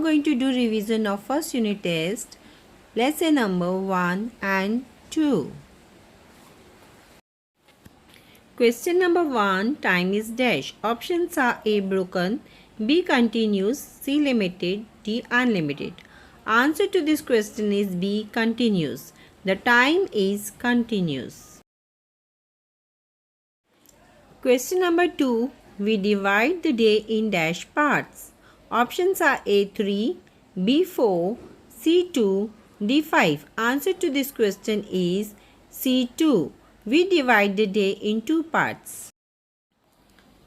going to do revision of first unit test, lesson number 1 and 2. Question number 1, time is dash. Options are A, broken, B, continuous, C, limited, D, unlimited. Answer to this question is B, continuous. The time is continuous. Question number 2, we divide the day in dash parts. Options are A, 3, B, 4, C, 2, D, 5. Answer to this question is C, 2. We divide the day in two parts.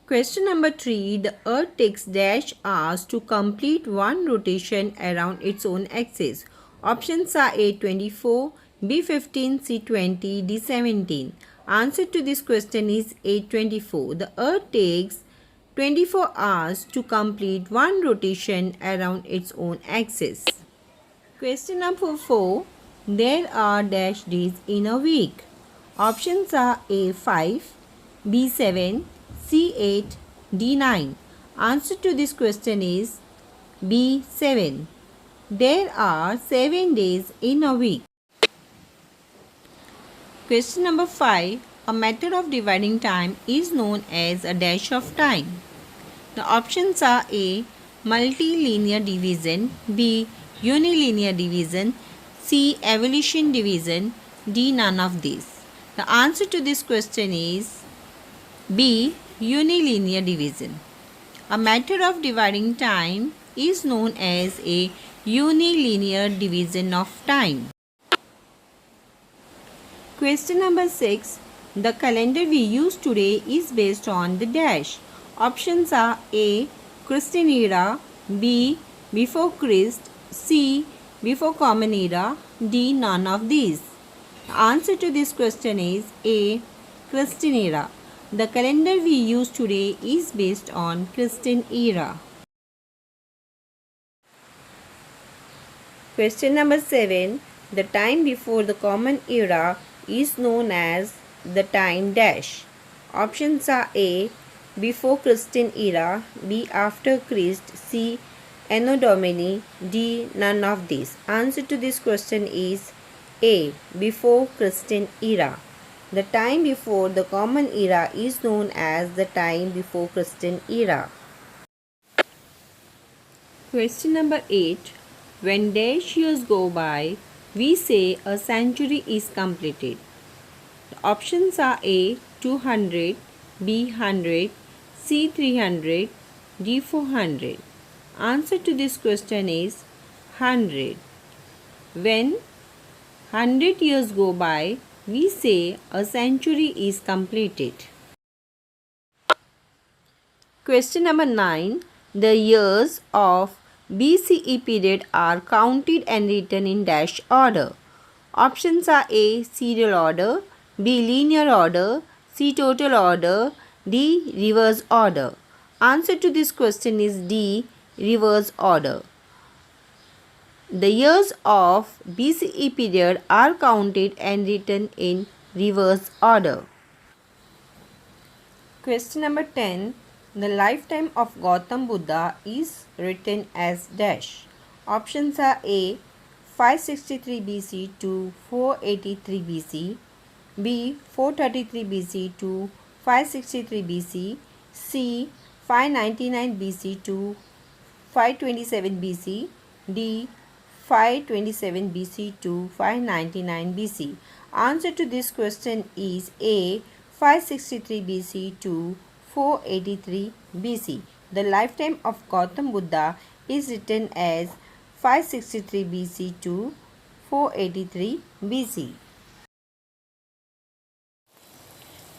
Question number 3. The Earth takes dash hours to complete one rotation around its own axis. Options are A, 24, B, 15, C, 20, D, 17. Answer to this question is A, 24. The Earth takes 24 hours to complete one rotation around its own axis. Question number 4. There are dash days in a week. Options are A, 5, B, 7, C, 8, D, 9. Answer to this question is B, 7. There are 7 days in a week. Question number 5. A method of dividing time is known as a dash of time. The options are A, multilinear division, B, unilinear division, C, evolution division, D, none of these. The answer to this question is B, unilinear division. A method of dividing time is known as a unilinear division of time. Question number 6. The calendar we use today is based on the dash. Options are A, Christian era, B, before Christ, C, before Common Era, D, none of these. The answer to this question is A, Christian era. The calendar we use today is based on Christian era. Question number 7. The time before the Common Era is known as the time dash. Options are A, before Christian era, B, after Christ, C, Anno Domini, D, none of these. Answer to this question is A, before Christian era. The time before the Common Era is known as the time before Christian era. Question number 8. When dash years go by, we say a century is completed. The options are A, 200, B, 100, C, 300, D, 400. Answer to this question is 100. When 100 years go by, we say a century is completed. Question number 9. The years of BCE period are counted and written in dash order. Options are A, serial order, B, linear order, C, total order, D, reverse order. Answer to this question is D, reverse order. The years of BCE period are counted and written in reverse order. Question number 10. The lifetime of Gautam Buddha is written as dash. Options are A, 563 BC to 483 BC, B, 433 BC to 563 BC, C, 599 BC to 527 BC, D, 527 BC to 599 BC. Answer to this question is A, 563 BC to 483 BC. The lifetime of Gautam Buddha is written as 563 BC to 483 BC.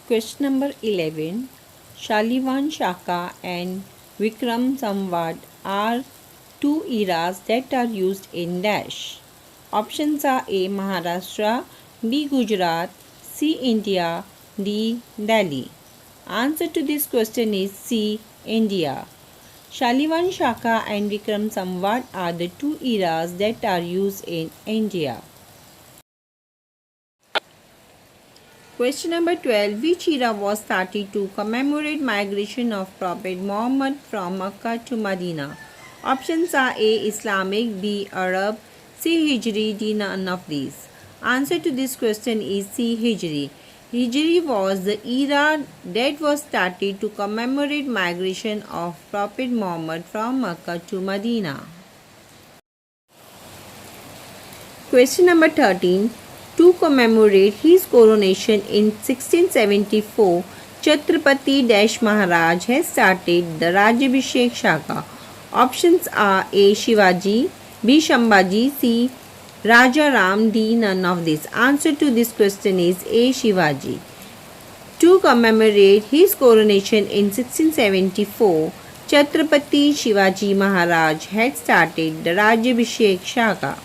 Question number 11. Shalivan Shaka and Vikram Samvat are two eras that are used in dash. Options are A, Maharashtra, B, Gujarat, C, India, D, Delhi. Answer to this question is C, India. Shalivan Shaka and Vikram Samvat are the two eras that are used in India. Question number 12. Which era was started to commemorate migration of Prophet Muhammad from Makkah to Medina? Options are A. Islamic, B. Arab, C. Hijri, D. None of these. Answer to this question is C. Hijri. Hijri was the era that was started to commemorate migration of Prophet Muhammad from Mecca to Medina. Question number 13. To commemorate his coronation in 1674, Chhatrapati Dash Maharaj has started the Rajabhishek Shaka. Options are A. Shivaji, B. Shambhaji, C. Raja Ram, D. None of these. Answer to this question is A. Shivaji. To commemorate his coronation in 1674, Chhatrapati Shivaji Maharaj had started the Rajabhishek Shaka.